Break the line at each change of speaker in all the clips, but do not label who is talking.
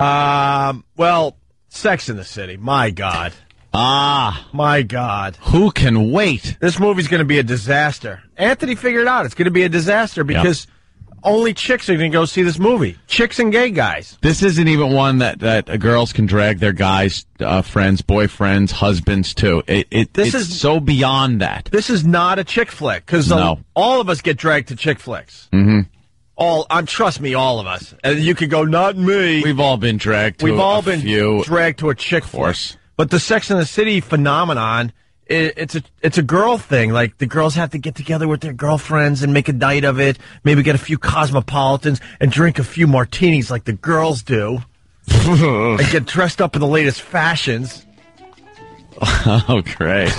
Well, Sex in the City. My God. My God.
Who can wait?
This movie's going to be a disaster. Anthony figured it out. It's going to be a disaster because only chicks are going to go see this movie. Chicks and gay guys.
This isn't even one that girls can drag their guys, friends, boyfriends, husbands to. It's so beyond that.
This is not a chick flick because all of us get dragged to chick flicks.
Mm-hmm.
Trust me, all of us. And you could go, not me.
We've all been dragged to
dragged to a chick flick. But the Sex and the City phenomenon, it's a girl thing. Like, the girls have to get together with their girlfriends and make a night of it. Maybe get a few Cosmopolitans and drink a few martinis like the girls do. And get dressed up in the latest fashions.
Oh, great.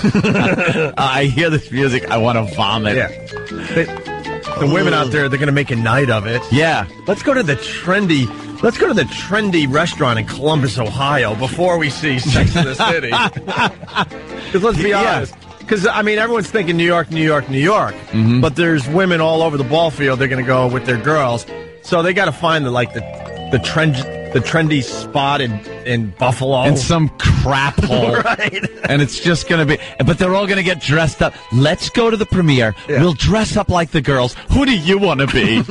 I hear this music. I want to vomit.
Yeah. The women out there, they're going to make a night of it.
Yeah.
Let's go to the trendy restaurant in Columbus, Ohio, before we see Sex in the City. Because let's be honest. Because, I mean, everyone's thinking New York, New York, New York. Mm-hmm. But there's women all over the ball field. They're going to go with their girls. So they got to find the trendy spot in Buffalo.
In some crap hole.
Right.
And it's just going to be... But they're all going to get dressed up. Let's go to the premiere. Yeah. We'll dress up like the girls. Who do you want to be?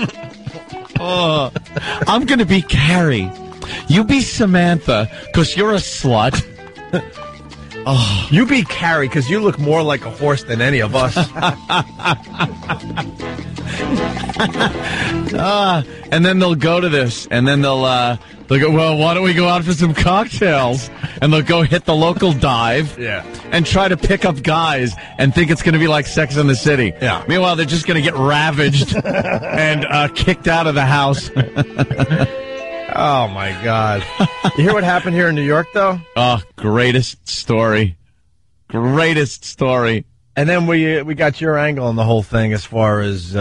I'm going to be Carrie. You be Samantha, because you're a slut.
You be Carrie, because you look more like a horse than any of us.
And then they'll go to this, and then they'll go, well, why don't we go out for some cocktails? And they'll go hit the local dive and try to pick up guys and think it's going to be like Sex in the City.
Yeah.
Meanwhile, they're just going to get ravaged and kicked out of the house.
Oh, my God. You hear what happened here in New York, though?
Oh, greatest story. Greatest story.
And then we got your angle on the whole thing as far as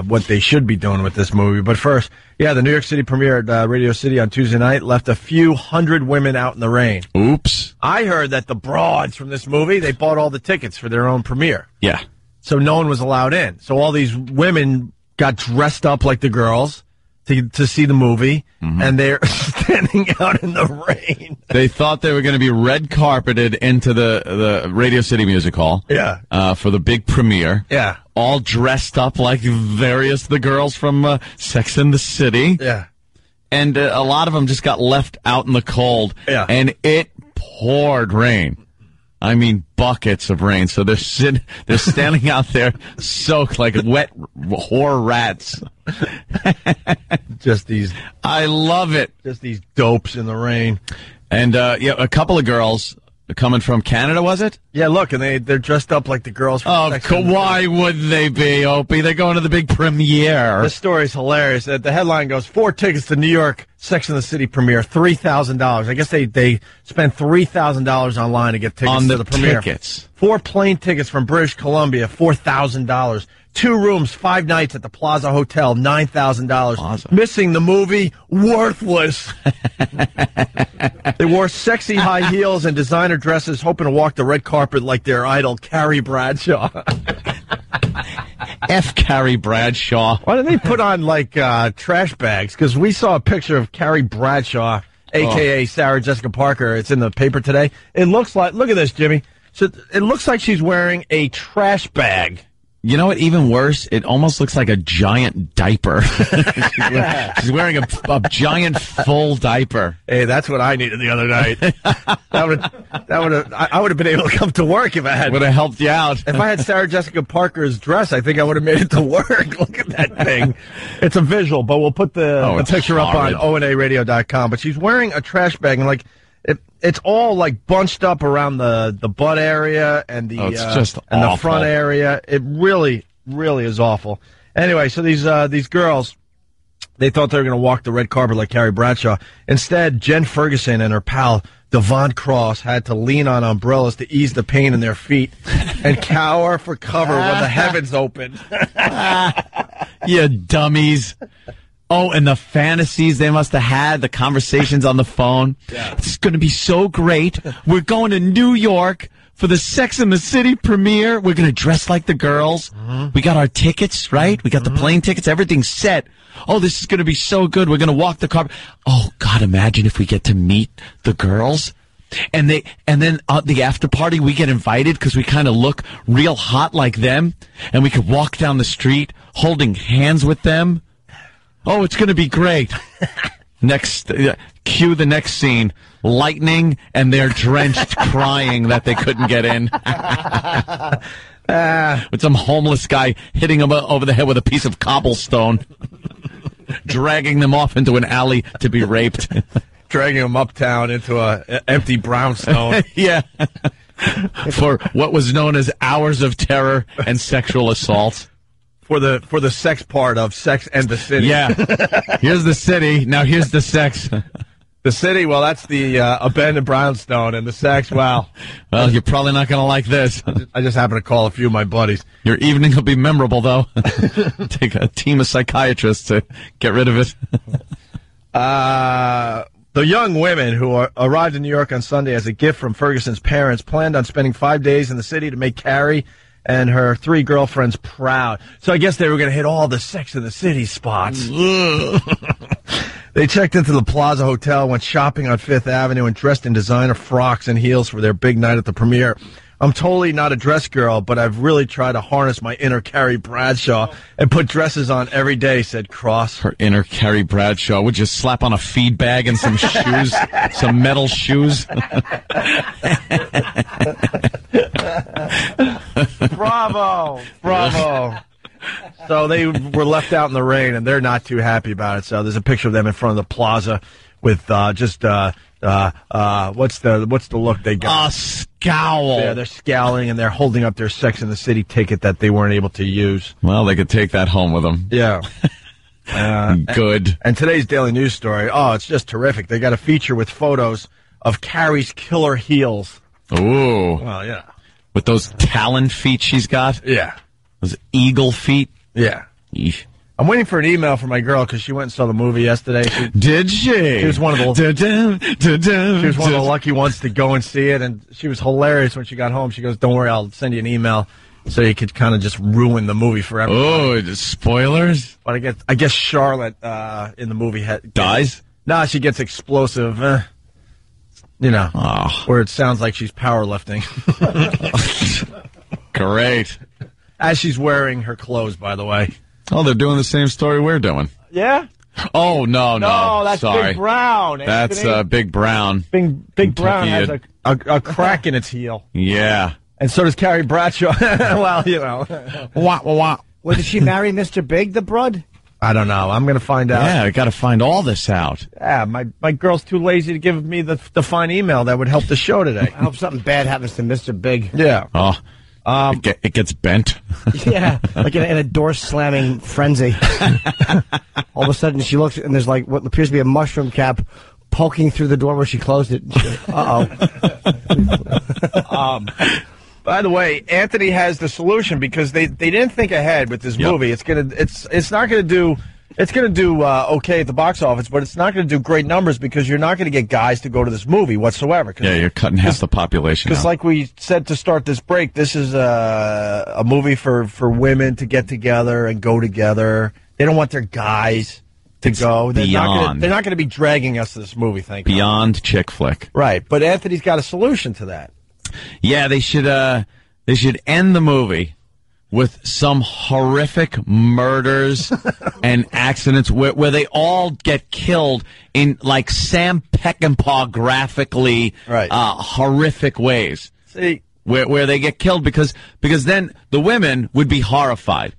what they should be doing with this movie. But first, the New York City premiere at Radio City on Tuesday night left a few hundred women out in the rain.
Oops.
I heard that the broads from this movie, they bought all the tickets for their own premiere.
Yeah.
So no one was allowed in. So all these women got dressed up like the girls to see the movie, and they're standing out in the rain.
They thought they were going to be red carpeted into the Radio City Music Hall.
Yeah.
For the big premiere.
Yeah.
All dressed up like the girls from Sex and the City.
Yeah.
And a lot of them just got left out in the cold.
Yeah.
And it poured rain. I mean, buckets of rain. So they're standing out there soaked like wet whore rats. I love it.
Just these dopes in the rain.
And, a couple of girls coming from Canada, was it?
Yeah, look, and they're dressed up like the girls from Sex and the City.
Why wouldn't they be, Opie? They're going to the big premiere.
This story's hilarious. The headline goes, 4 tickets to New York Sex and the City premiere, $3,000. I guess they spent $3,000 online to get tickets to the premiere.
Tickets.
4 plane tickets from British Columbia, $4,000. 2 rooms, 5 nights at the Plaza Hotel, $9,000. Missing the movie, worthless. They wore sexy high heels and designer dresses, hoping to walk the red carpet like their idol, Carrie Bradshaw.
F. Carrie Bradshaw.
Why didn't they put on, trash bags? Because we saw a picture of Carrie Bradshaw, a.k.a. Sarah Jessica Parker. It's in the paper today. It looks like, look at this, Jimmy. So it looks like she's wearing a trash bag.
You know what? Even worse, it almost looks like a giant diaper. She's wearing a giant full diaper.
Hey, that's what I needed the other night. I would have been able to come to work if I had.
Would have helped you out.
If I had Sarah Jessica Parker's dress, I think I would have made it to work. Look at that thing. It's a visual, but we'll put the picture
horrid.
up on onaradio.com. But she's wearing a trash bag, and it's all bunched up around the butt area and the front area. It really, really is awful. Anyway, so these girls, they thought they were going to walk the red carpet like Carrie Bradshaw. Instead, Jen Ferguson and her pal Devon Cross had to lean on umbrellas to ease the pain in their feet and cower for cover when the heavens opened.
You dummies. Oh, and the fantasies they must have had, the conversations on the phone.
Yeah.
This is going to be so great. We're going to New York for the Sex and the City premiere. We're going to dress like the girls. Mm-hmm. We got our tickets, right? We got the plane tickets. Everything's set. Oh, this is going to be so good. We're going to walk the carpet. Oh, God, imagine if we get to meet the girls. And then the after party, we get invited because we kind of look real hot like them. And we could walk down the street holding hands with them. Oh, it's going to be great. Cue the next scene. Lightning, and they're drenched crying that they couldn't get in. With some homeless guy hitting them over the head with a piece of cobblestone. Dragging them off into an alley to be raped.
Dragging them uptown into a empty brownstone.
Yeah. For what was known as hours of terror and sexual assault.
For the sex part of Sex and the City.
Yeah. Here's the city. Now here's the sex.
The city, well, that's the abandoned brownstone, and the sex, wow.
Well, you're probably not going to like this.
I just happened to call a few of my buddies.
Your evening will be memorable, though. Take a team of psychiatrists to get rid of it.
The young women who arrived in New York on Sunday as a gift from Ferguson's parents planned on spending 5 days in the city to make Carrie and her 3 girlfriends proud. So I guess they were going to hit all the Sex and the City spots. They checked into the Plaza Hotel, went shopping on Fifth Avenue, and dressed in designer frocks and heels for their big night at the premiere. I'm totally not a dress girl, but I've really tried to harness my inner Carrie Bradshaw and put dresses on every day, said Cross.
Her inner Carrie Bradshaw would just slap on a feed bag and some shoes, some metal shoes.
Bravo! So they were left out in the rain, and they're not too happy about it. So there's a picture of them in front of the plaza with what's the look they got?
A scowl.
Yeah, they're scowling, and they're holding up their Sex and the City ticket that they weren't able to use.
Well, they could take that home with them.
Yeah.
Good.
And today's Daily News story, it's just terrific. They got a feature with photos of Carrie's killer heels.
Ooh.
Well, yeah.
With those talon feet she's got?
Yeah.
Those eagle feet?
Yeah.
Eesh.
I'm waiting for an email from my girl because she went and saw the movie yesterday.
Did she?
She was one of the lucky ones to go and see it, and she was hilarious when she got home. She goes, "Don't worry, I'll send you an email so you could kind of just ruin the movie for everyone."
Oh, spoilers?
But I guess Charlotte in the movie
dies.
No, she gets explosive. Where it sounds like she's powerlifting.
Great.
As she's wearing her clothes, by the way.
Oh, they're doing the same story we're doing.
Yeah?
Oh, no.
That's
sorry.
Big Brown.
That's Big Brown.
Big Brown has a crack in its heel.
Yeah.
And so does Carrie Bradshaw. Well,
Wah, wah, wah.
Well, did she marry Mr. Big, the broad?
I don't know. I'm going to find out.
Yeah, I got to find all this out.
Yeah, my girl's too lazy to give me the fine email that would help the show today.
I hope something bad happens to Mr. Big.
Yeah.
Oh. It gets bent.
Yeah, like in a door-slamming frenzy. All of a sudden, she looks, and there's like what appears to be a mushroom cap poking through the door where she closed it.
By the way, Anthony has the solution because they didn't think ahead with this movie. It's not going to do. It's going to do okay at the box office, but it's not going to do great numbers because you're not going to get guys to go to this movie whatsoever.
Yeah, you're cutting half the population.
Because like we said to start this break, this is a movie for women to get together and go together. They don't want their guys to go. They're not going to be dragging us to this movie, thank God.
Beyond chick flick.
Right, but Anthony's got a solution to that.
Yeah, they should end the movie with some horrific murders and accidents where they all get killed in like Sam Peckinpah graphically horrific ways.
See,
where they get killed because then the women would be horrified,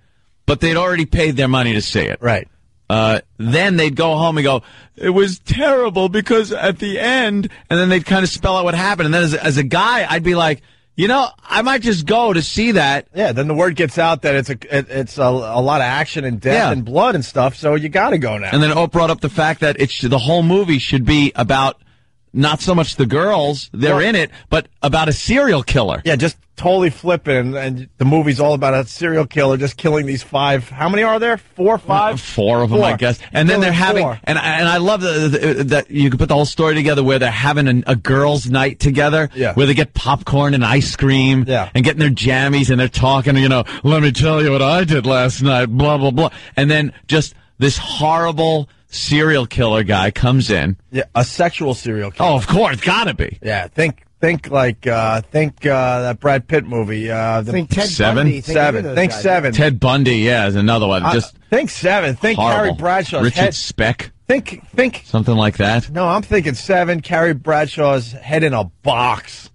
but they'd already paid their money to see it.
Right.
Then they'd go home and go, it was terrible because at the end, and then they'd kind of spell out what happened. And then as a guy, I'd be like, I might just go to see that.
Yeah, then the word gets out that it's a lot of action and death and blood and stuff, so you got to go now.
And then Oprah brought up the fact that the whole movie should be about not so much the girls, they're in it, but about a serial killer.
Yeah, just totally flipping, and the movie's all about a serial killer just killing these 5. How many are there? 4 or 5?
4 of them, I guess. And then they're having, and I love that you can put the whole story together where they're having a girls' night together, where they get popcorn and ice cream, and getting their jammies, and they're talking, let me tell you what I did last night, blah, blah, blah. And then just this horrible serial killer guy comes in.
Yeah, a sexual serial killer.
Oh, of course, gotta be.
Yeah, think that Brad Pitt movie.
Think Ted
Seven?
Bundy.
Think Seven.
Ted Bundy, is another one.
Think Seven. Think
horrible.
Carrie Bradshaw's
Richard
head.
Speck.
Think
something like that.
No, I'm thinking Seven. Carrie Bradshaw's head in a box.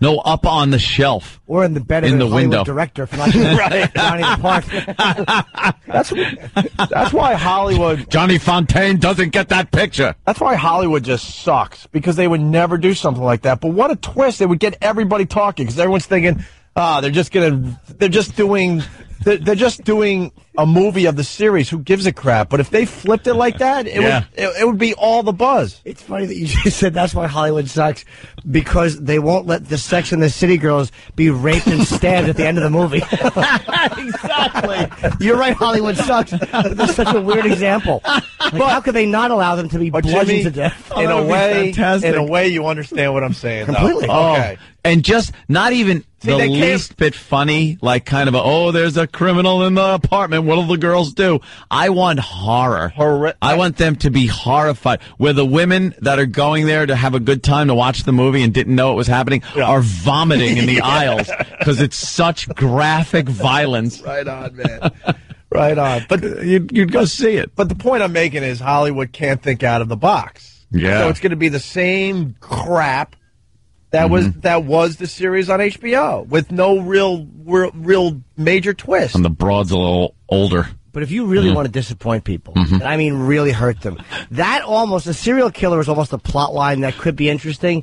No, up on the shelf.
Or in the bed of
the
Hollywood
window.
Director for like Johnny the Park.
That's why Hollywood.
Johnny Fontaine doesn't get that picture.
That's why Hollywood just sucks, because they would never do something like that. But what a twist! They would get everybody talking, because everyone's thinking, they're just doing a movie of the series. Who gives a crap? But if they flipped it like that, it would be all the buzz.
It's funny that you just said that's why Hollywood sucks, because they won't let the Sex and the City girls be raped and stabbed at the end of the movie.
Exactly.
You're right, Hollywood sucks. That's such a weird example. How could they not allow them to be bludgeoned to death?
In a way, you understand what I'm saying.
Completely.
Okay.
And just not even the least bit funny, like kind of there's a criminal in the apartment. What'll the girls do? I want horror. I want them to be horrified. Where the women that are going there to have a good time to watch the movie and didn't know it was happening are vomiting in the aisles because it's such graphic violence.
Right on, man. Right on.
But you'd go see it.
But the point I'm making is Hollywood can't think out of the box.
Yeah.
So it's going to be the same crap that was the series on HBO with no real major twist.
And the broad's a little older.
But if you really want to disappoint people, and I mean really hurt them, a serial killer is almost a plot line that could be interesting.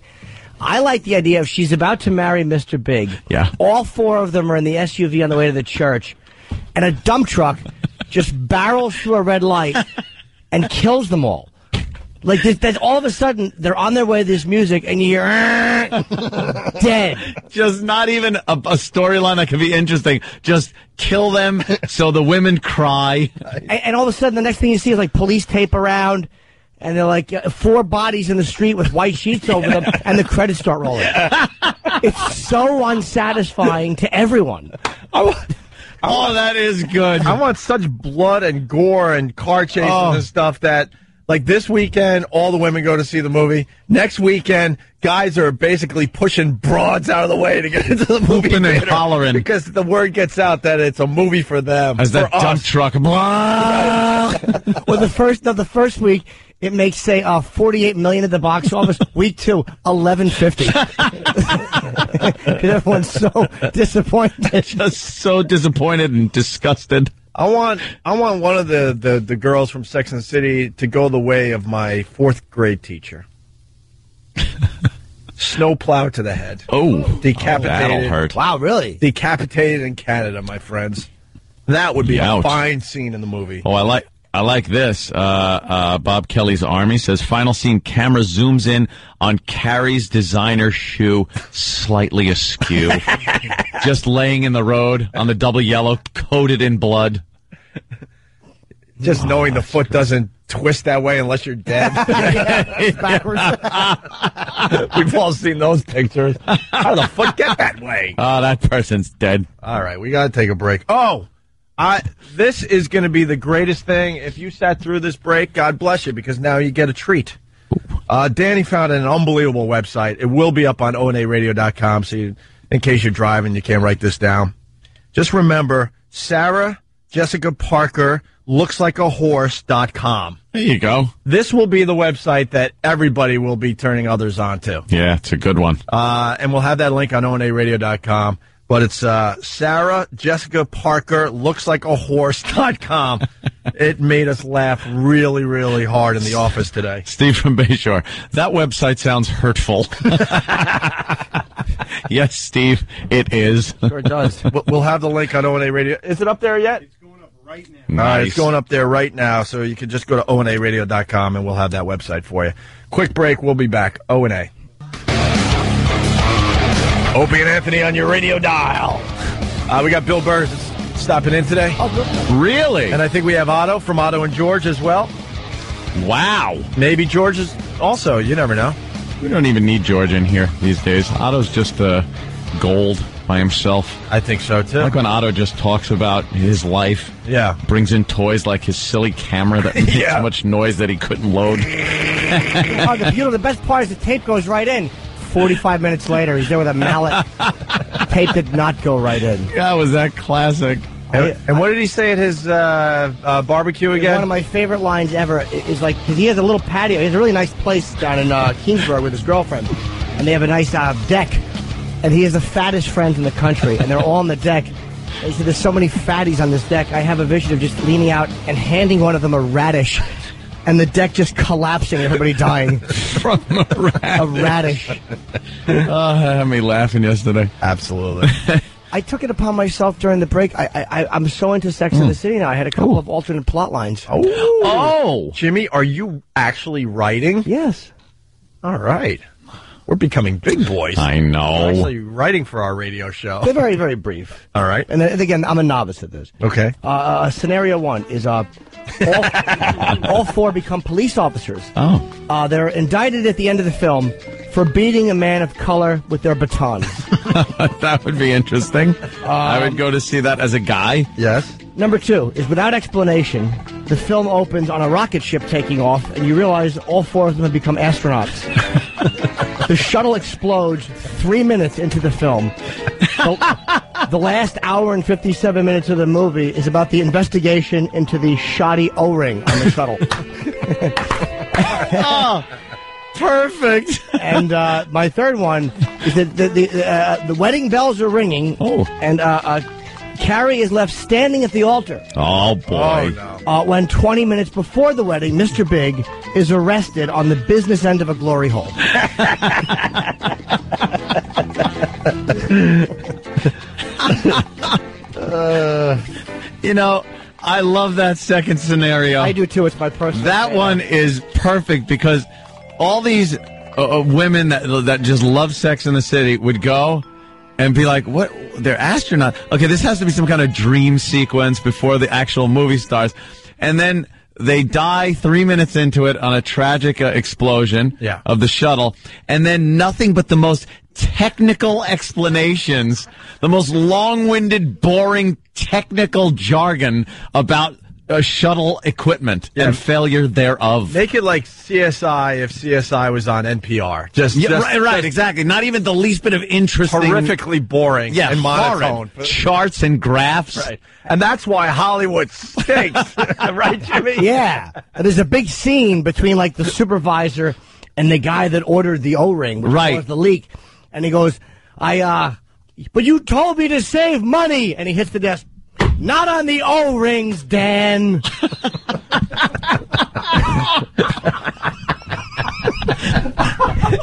I like the idea of she's about to marry Mr. Big.
Yeah.
All 4 of them are in the SUV on the way to the church, and a dump truck just barrels through a red light and kills them all. Like, that all of a sudden, they're on their way to this music, and you hear, dead.
Just not even a storyline that could be interesting. Just kill them so the women cry.
And all of a sudden, the next thing you see is, like, police tape around, and they're like 4 bodies in the street with white sheets over them, and the credits start rolling. It's so unsatisfying to everyone.
That is good.
I want such blood and gore and car chases and stuff that... Like this weekend, all the women go to see the movie. Next weekend, guys are basically pushing broads out of the way to get into the movie
theater
and
hollering
because the word gets out that it's a movie for them.
As that dump truck.
Well, the first week it makes say $48 million at the box office. Week 2, $11.50. Because everyone's so disappointed.
Just so disappointed and disgusted.
I want one of the girls from Sex and the City to go the way of my 4th grade teacher. Snowplow to the head. Decapitated.
That'll hurt.
Wow, really?
Decapitated in Canada, my friends. That would be a fine scene in the movie.
I like this. Bob Kelly's Army says, final scene, camera zooms in on Carrie's designer shoe, slightly askew. Just laying in the road on the double yellow, coated in blood.
Just knowing the foot doesn't twist that way unless you're dead.
It's backwards.
We've all seen those pictures. How did the foot get that way?
Oh, that person's dead.
All right, we got to take a break. This is going to be the greatest thing. If you sat through this break, God bless you, because now you get a treat. Danny found an unbelievable website. It will be up on onaradio.com, so in case you're driving, you can't write this down. Just remember, Sarah Jessica Parker looks-like-a-horse.com.
There you go.
This will be the website that everybody will be turning others on to.
Yeah, it's a good one.
And we'll have that link on onaradio.com. But it's Sarah Jessica Parker looks-like-a-horse.com. It made us laugh really, really hard in the office today.
Steve from Bayshore. That website sounds hurtful. Yes, Steve, it is.
Sure it does.
We'll have the link on ONA Radio. Is it up there yet?
It's going up
right now. All right, it's going up there right now, so you can just go to onaradio.com and we'll have that website for you. Quick break, we'll be back. O&A. Opie and Anthony on your radio dial. We got Bill Burr stopping in today.
Oh,
really?
And I think we have Otto from Otto and George as well.
Wow.
Maybe George is also. You never know.
We don't even need George in here these days. Otto's just gold by himself.
I think so, too.
Like when Otto just talks about his life.
Yeah.
Brings in toys like his silly camera that makes so much noise that he couldn't load.
The best part is the tape goes right in. 45 minutes later, he's there with a mallet. Tape did not go right in.
Yeah, was that classic?
And what did he say at his barbecue again?
One of my favorite lines ever is like, because he has a little patio. He has a really nice place down in Kingsburg with his girlfriend. And they have a nice deck. And he has the fattest friends in the country. And they're all on the deck. And he said, there's so many fatties on this deck. I have a vision of just leaning out and handing one of them a radish. And the deck just collapsing and everybody dying.
From a
radish.
Had me laughing yesterday.
Absolutely.
I took it upon myself during the break. I'm so into Sex in the City now. I had a couple of alternate plot lines.
Oh, Jimmy, are you actually writing?
Yes.
All right. We're becoming big boys.
I know.
We're actually writing for our radio show.
They're very, very brief.
All right.
And again, I'm a novice at this.
Okay.
Scenario one is all four become police officers.
Oh.
They're indicted at the end of the film for beating a man of color with their batons.
That would be interesting. I would go to see that as a guy.
Yes.
Number two is, without explanation, the film opens on a rocket ship taking off, and you realize all four of them have become astronauts. The shuttle explodes 3 minutes into the film. The last hour and 57 minutes of the movie is about the investigation into the shoddy O-ring on the shuttle.
Oh, perfect.
And my third one is that the wedding bells are ringing.
Oh.
And Carrie is left standing at the altar.
Oh, boy.
Oh, no.
When 20 minutes before the wedding, Mr. Big is arrested on the business end of a glory hole.
You know, I love that second scenario.
I do, too. It's my personal
That
favorite.
one is perfect because all these women that just love Sex in the City would go and be like, what? They're astronauts. Okay, this has to be some kind of dream sequence before the actual movie starts. And then they die 3 minutes into it on a tragic explosion of the shuttle. And then nothing but the most technical explanations, the most long-winded, boring technical jargon about shuttle equipment and failure thereof.
Make it like CSI if CSI was on NPR.
Right, exactly. Not even the least bit of interesting.
Horrifically boring and monotone.
Charts and graphs.
Right. And that's why Hollywood stinks. Right, Jimmy?
Yeah. And there's a big scene between, like, the supervisor and the guy that ordered the O-ring, which caused the leak. And he goes, but you told me to save money. And he hits the desk. Not on the O-rings, Dan.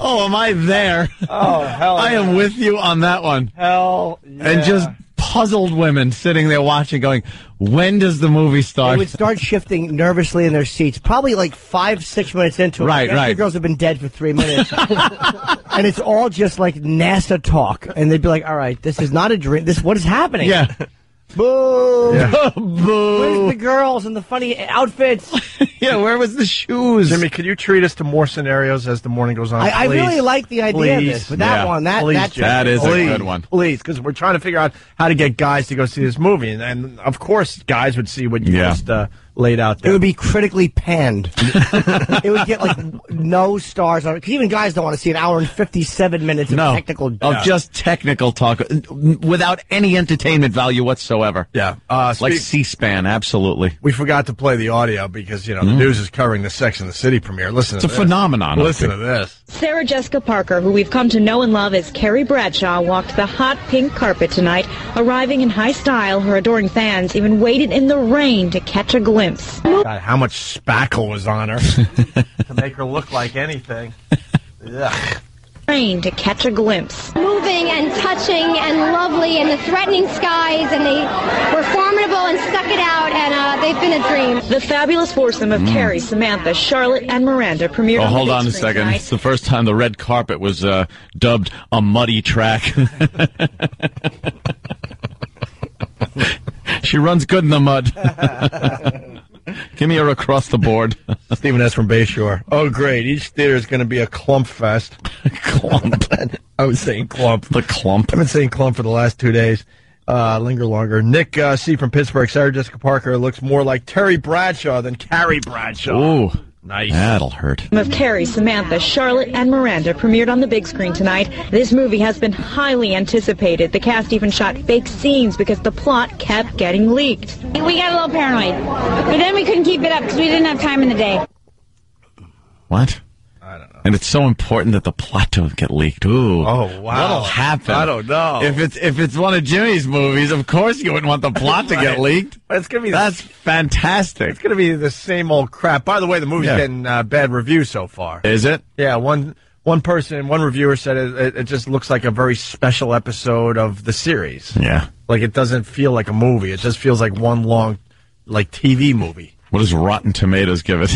Oh, am I there?
Oh, hell
I am with you on that one.
Hell yeah.
And just puzzled women sitting there watching going, when does the movie start?
They would start shifting nervously in their seats, probably like 5-6 minutes into it.
Right.
The girls have been dead for 3 minutes. And it's all just like NASA talk. And they'd be like, all right, this is not a dream. What is happening?
Yeah.
Boo!
Yeah. Boo!
Where's the girls and the funny outfits?
Yeah, where was the shoes?
Jimmy, can you treat us to more scenarios as the morning goes on?
I really like the idea of this, but that one, that
is a good one.
Please, because we're trying to figure out how to get guys to go see this movie, and of course, guys would see what you just laid out there.
It would be critically panned. It would get like no stars on it. Because even guys don't want to see an hour and 57 minutes of technical
just technical talk without any entertainment value whatsoever.
Yeah.
Like C-SPAN, absolutely.
We forgot to play the audio because, the news is covering the Sex and the City premiere. Listen to this.
It's a phenomenon.
Listen to this.
Sarah Jessica Parker, who we've come to know and love as Carrie Bradshaw, walked the hot pink carpet tonight, arriving in high style. Her adoring fans even waited in the rain to catch a glimpse.
God, how much spackle was on her to make her look like anything. Ugh.
Rain to catch a glimpse.
Moving moving and touching and lovely, and the threatening skies, and they were formidable and stuck it out, and they've been a dream.
The fabulous foursome of Carrie, Samantha, Charlotte, and Miranda premiered on the
hold
big
on a
screen
second.
tonight.
It's the first time the red carpet was dubbed a muddy track. She runs good in the mud. Give me her across the board.
Stephen S. from Bayshore. Oh, great. Each theater is going to be a clump fest.
Clump.
I was saying clump.
The clump.
I've been saying clump for the last 2 days. Linger longer. Nick C. from Pittsburgh. Sarah Jessica Parker looks more like Terry Bradshaw than Carrie Bradshaw.
Ooh.
Nice.
That'll hurt.
Of Carrie, Samantha, Charlotte, and Miranda premiered on the big screen tonight. This movie has been highly anticipated. The cast even shot fake scenes because the plot kept getting leaked.
We got a little paranoid, but then we couldn't keep it up because we didn't have time in the day.
What?
I don't know.
And it's so important that the plot don't get leaked. Ooh.
Oh, wow.
What'll happen?
I don't know.
If it's one of Jimmy's movies, of course you wouldn't want the plot to get leaked.
It's gonna be
That's fantastic.
It's going to be the same old crap. By the way, the movie's getting bad reviews so far.
Is it?
Yeah, one reviewer said it just looks like a very special episode of the series.
Yeah.
Like, it doesn't feel like a movie. It just feels like one long, like, TV movie.
What does Rotten Tomatoes give it?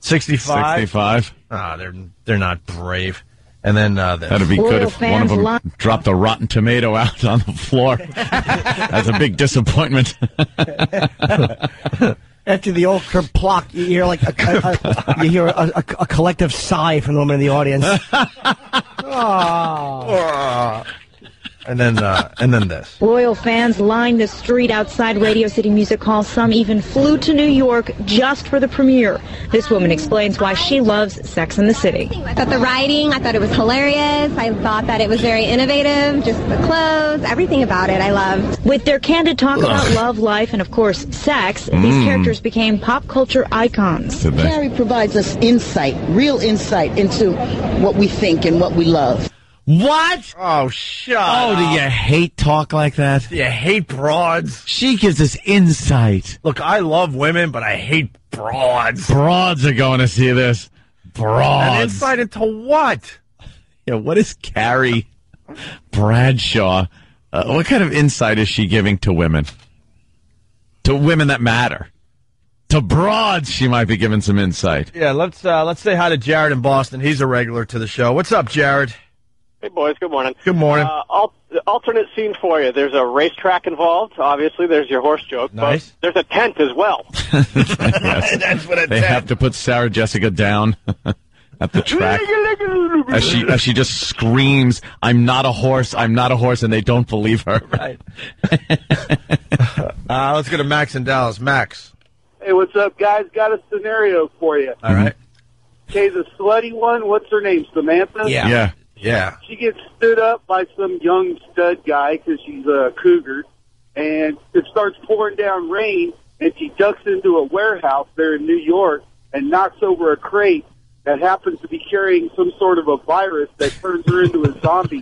65?
65?
Ah, they're not brave. And then
that'd be good if one of them dropped a Rotten Tomato out on the floor. That's a big disappointment.
After the old kerplunk, you hear like a collective sigh from the woman in the audience.
Oh. And then this.
Loyal fans lined the street outside Radio City Music Hall. Some even flew to New York just for the premiere. This woman explains why she loves Sex and the City.
I thought the writing, I thought it was hilarious. I thought that it was very innovative. Just the clothes, everything about it I loved.
With their candid talk about love, life, and of course sex, these characters became pop culture icons.
Carrie provides us insight, real insight into what we think and what we love.
What?
Oh, shut up.
Oh, do you hate talk like that?
Do you hate broads?
She gives us insight.
Look, I love women, but I hate broads.
Broads are going to see this. Broads.
An insight into what?
Yeah, what is Carrie Bradshaw? What kind of insight is she giving to women? To women that matter. To broads, she might be giving some insight.
Yeah, let's say hi to Jared in Boston. He's a regular to the show. What's up, Jared?
Hey, boys. Good morning.
Good morning.
Alternate scene for you. There's a racetrack involved. Obviously, there's your horse joke.
Nice.
But there's a tent as well.
Yes.
That's what
They have to put Sarah Jessica down at the track as she just screams, "I'm not a horse, I'm not a horse," and they don't believe her.
Right. Let's go to Max in Dallas. Max.
Hey, what's up, guys? Got a scenario for you.
All right.
Okay, the slutty one, what's her name, Samantha?
Yeah.
She gets stood up by some young stud guy because she's a cougar, and it starts pouring down rain, and she ducks into a warehouse there in New York and knocks over a crate that happens to be carrying some sort of a virus that turns her into a zombie.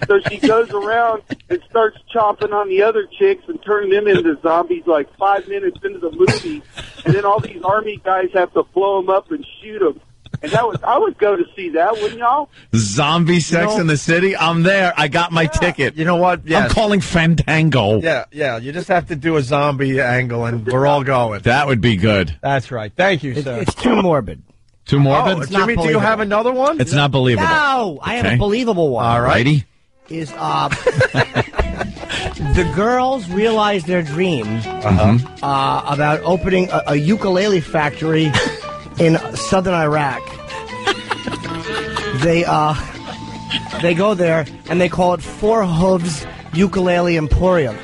So she goes around and starts chomping on the other chicks and turning them into zombies like 5 minutes into the movie, and then all these army guys have to blow them up and shoot them. And I would go to see that, wouldn't y'all?
Zombie Sex in the City? I'm there. I got my ticket.
You know what? Yes.
I'm calling Fandango.
Yeah. You just have to do a zombie angle, and we're all going.
That would be good.
That's right. Thank you, sir.
It's too morbid.
Too morbid?
Oh, Jimmy, do you have another one?
It's not believable.
No, I have a believable one.
All right.
Righty?
Is the girls realize their dreams about opening a ukulele factory in southern Iraq. They go there and they call it Four Hooves Ukulele Emporium,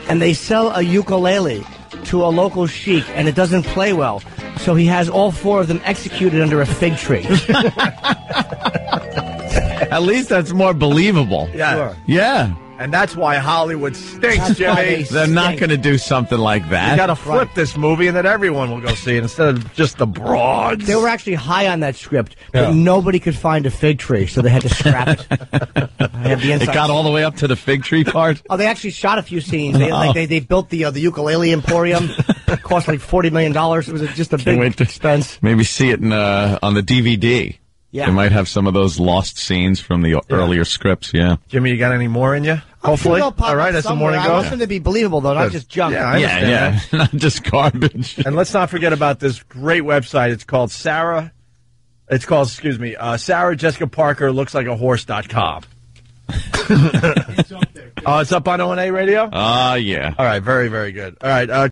and they sell a ukulele to a local sheik, and it doesn't play well, so he has all four of them executed under a fig tree.
At least that's more believable.
Yeah.
Sure.
Yeah.
And that's why Hollywood stinks,
That's why
Jimmy.
They're not going to do something like that.
You got to flip this movie, and then everyone will go see it instead of just the broads.
They were actually high on that script, but nobody could find a fig tree, so they had to scrap it. I have the
It got all the way up to the fig tree part?
Oh, they actually shot a few scenes. They built the ukulele emporium. It cost like $40 million. It was just a big expense.
Maybe see it on the DVD.
Yeah.
They might have some of those lost scenes from the earlier scripts, yeah.
Jimmy, you got any more in you? Hopefully. All right, as the morning goes.
I want them to be believable, though, not just junk.
Yeah, I understand that.
Not just garbage.
And let's not forget about this great website. It's called Sarah Jessica Parker looks like a horse.com. It's up on O&A Radio?
Yeah.
All right, very, very good. All right,